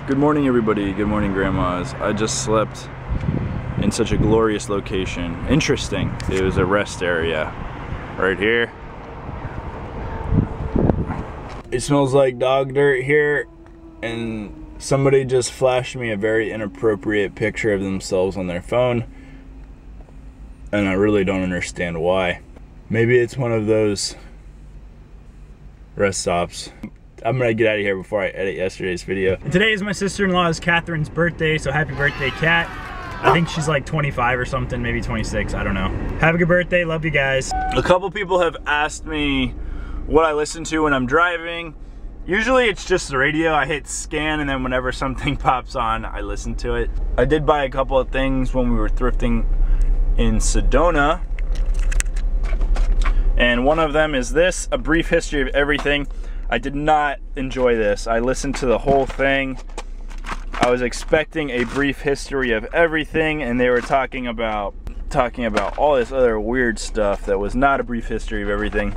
Good morning, everybody. Good morning, grandmas. I just slept in such a glorious location. Interesting. It was a rest area right here. It smells like dog dirt here, and somebody just flashed me a very inappropriate picture of themselves on their phone, and I really don't understand why. Maybe it's one of those rest stops. I'm gonna get out of here before I edit yesterday's video. Today is my sister-in-law's Catherine's birthday, so happy birthday, Kat. I think she's like 25 or something, maybe 26, I don't know. Have a good birthday, love you guys. A couple people have asked me what I listen to when I'm driving. Usually it's just the radio. I hit scan, and then whenever something pops on, I listen to it. I did buy a couple of things when we were thrifting in Sedona, and one of them is this, A Brief History of Everything. I did not enjoy this. I listened to the whole thing. I was expecting a brief history of everything, and they were talking about all this other weird stuff that was not a brief history of everything.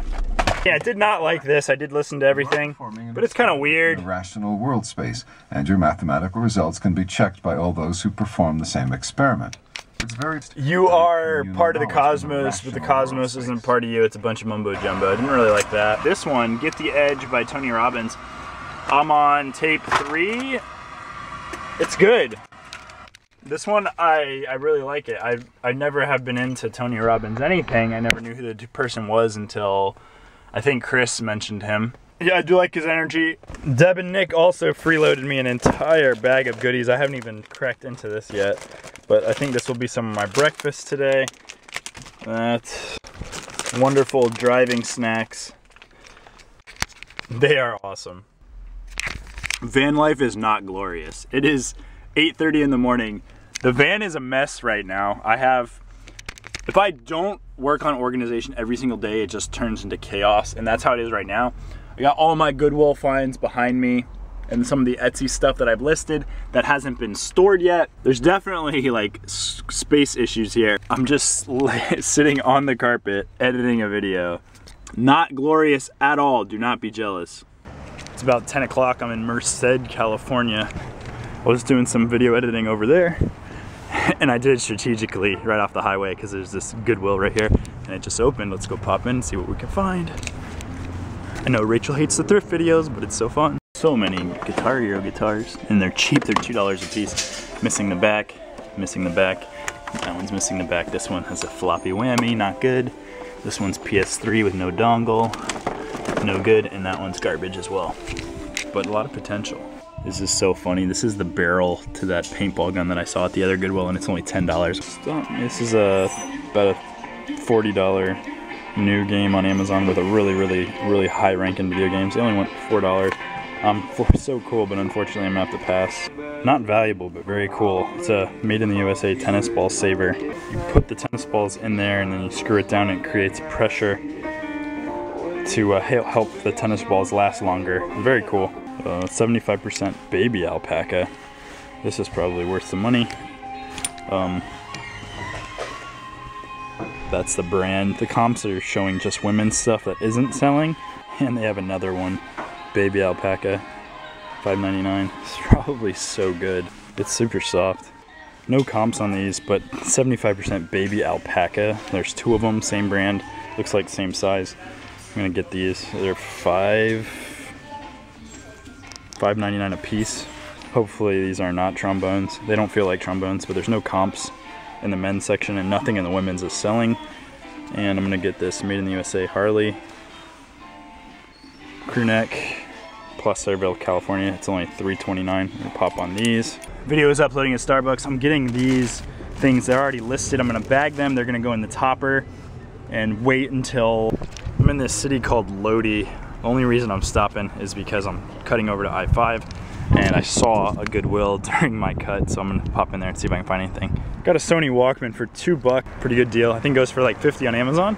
Yeah, I did not like this. I did listen to everything, but it's kind of weird. Rational world space, and your mathematical results can be checked by all those who perform the same experiment. You are part of the cosmos, but the cosmos isn't part of you. It's a bunch of mumbo jumbo. I didn't really like that. This one, Get the Edge by Tony Robbins. I'm on tape 3. It's good. This one, I really like it. I never have been into Tony Robbins anything. I never knew who the person was until I think Chris mentioned him. Yeah, I do like his energy. Deb and Nick also freeloaded me an entire bag of goodies. I haven't even cracked into this yet, but I think this will be some of my breakfast today. That's wonderful driving snacks. They are awesome. Van life is not glorious. It is 8:30 in the morning. The van is a mess right now. If I don't work on organization every single day, it just turns into chaos, and that's how it is right now. I got all my Goodwill finds behind me and some of the Etsy stuff that I've listed that hasn't been stored yet. There's definitely like space issues here. I'm just sitting on the carpet editing a video. Not glorious at all, do not be jealous. It's about 10 o'clock, I'm in Merced, California. I was doing some video editing over there, and I did it strategically right off the highway because there's this Goodwill right here, and it just opened. Let's go pop in and see what we can find. I know Rachel hates the thrift videos, but it's so fun. So many Guitar Hero guitars, and they're cheap. They're $2 a piece. Missing the back, missing the back. That one's missing the back. This one has a floppy whammy, not good. This one's PS3 with no dongle, no good, and that one's garbage as well. But a lot of potential. This is so funny. This is the barrel to that paintball gun that I saw at the other Goodwill, and it's only $10. This is about a $40 new game on Amazon with a really high rank in video games. They only went $4. So cool, but unfortunately I'm gonna have to pass. Not valuable, but very cool. It's a made in the USA tennis ball saver. You put the tennis balls in there and then you screw it down, and it creates pressure to help the tennis balls last longer. Very cool. 75% baby alpaca. This is probably worth the money. That's the brand. The comps are showing just women's stuff that isn't selling, and they have another one, baby alpaca, $5.99. It's probably so good. It's super soft. No comps on these, but 75% baby alpaca. There's 2 of them, same brand, looks like same size. I'm gonna get these. They're $5.99 a piece. Hopefully these are not trombones. They don't feel like trombones, but there's no comps in the men's section, and nothing in the women's is selling. And I'm gonna get this made in the USA Harley crew neck, plus Centerville, California. It's only $3.29. I'm gonna pop on these. Video is uploading at Starbucks. I'm getting these things. They're already listed. I'm gonna bag them. They're gonna go in the topper and wait until I'm in this city called Lodi. The only reason I'm stopping is because I'm cutting over to I-5, and I saw a Goodwill during my cut, so I'm gonna pop in there and see if I can find anything. Got a Sony Walkman for $2, pretty good deal. I think it goes for like 50 on Amazon.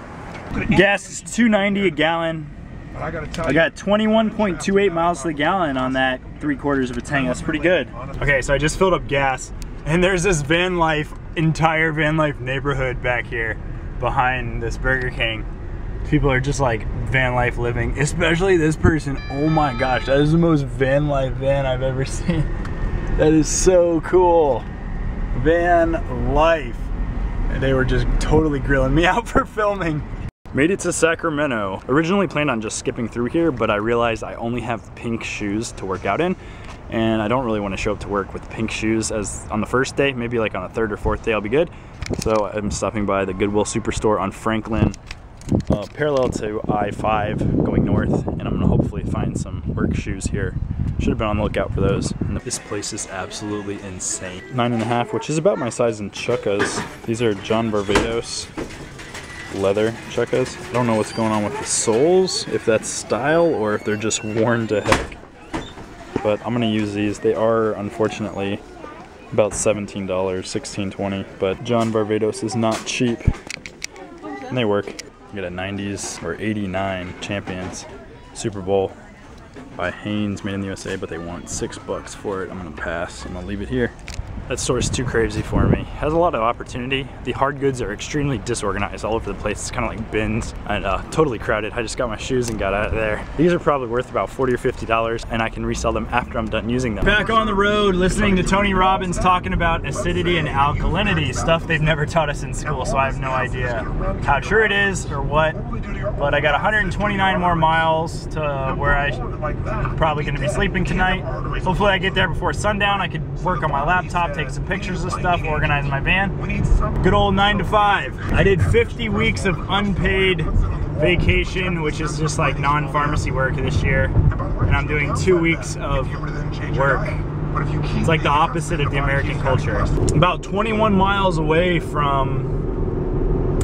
Gas is $2.90 a gallon. I got 21.28 miles to the gallon on that 3/4 of a tank. That's pretty good. Okay, so I just filled up gas, and there's this entire van life neighborhood back here behind this Burger King. People are just like van life living, especially this person. Oh my gosh, that is the most van life van I've ever seen. That is so cool. Van life. And they were just totally grilling me out for filming. Made it to Sacramento. Originally planned on just skipping through here, but I realized I only have pink shoes to work out in, and I don't really want to show up to work with pink shoes as on the first day. Maybe like on the third or fourth day I'll be good. So I'm stopping by the Goodwill Superstore on Franklin, parallel to I-5 going north, and I'm gonna hopefully find some work shoes here. Should have been on the lookout for those. And this place is absolutely insane. 9.5, which is about my size in chukkas. These are John Barbados leather chukkas. I don't know what's going on with the soles, if that's style or if they're just worn to heck. But I'm gonna use these. They are unfortunately about $17, $16.20, but John Barbados is not cheap. And they work. You get a 90s or 89 Champions Super Bowl by Hanes, made in the USA, but they want $6 for it. I'm gonna pass. I'm gonna leave it here. That store is too crazy for me. Has a lot of opportunity. The hard goods are extremely disorganized all over the place. It's kind of like bins and totally crowded. I just got my shoes and got out of there. These are probably worth about $40 or $50, and I can resell them after I'm done using them. Back on the road, listening to Tony Robbins talking about acidity and alkalinity, stuff they've never taught us in school, so I have no idea how true it is or what. But I got 129 more miles to where I'm probably gonna be sleeping tonight. Hopefully I get there before sundown. I could work on my laptop, take some pictures of stuff, organize my van. Good old 9 to 5. I did 50 weeks of unpaid vacation, which is just like non-pharmacy work this year. And I'm doing 2 weeks of work. It's like the opposite of the American culture. About 21 miles away from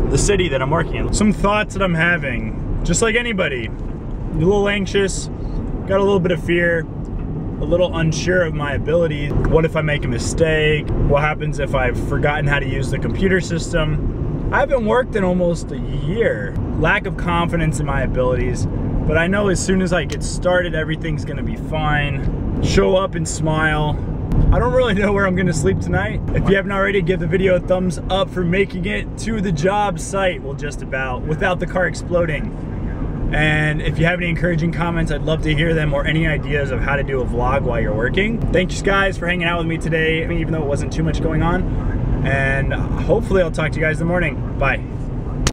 the city that I'm working in. Some thoughts that I'm having, just like anybody. A little anxious, got a little bit of fear, a little unsure of my abilities. What if I make a mistake? What happens if I've forgotten how to use the computer system? I haven't worked in almost a year. Lack of confidence in my abilities, but I know as soon as I get started, everything's gonna be fine. Show up and smile. I don't really know where I'm gonna sleep tonight. If you haven't already, give the video a thumbs up for making it to the job site. Well, just about, without the car exploding. And if you have any encouraging comments, I'd love to hear them, or any ideas of how to do a vlog while you're working. Thanks guys for hanging out with me today, even though it wasn't too much going on. And hopefully I'll talk to you guys in the morning. Bye.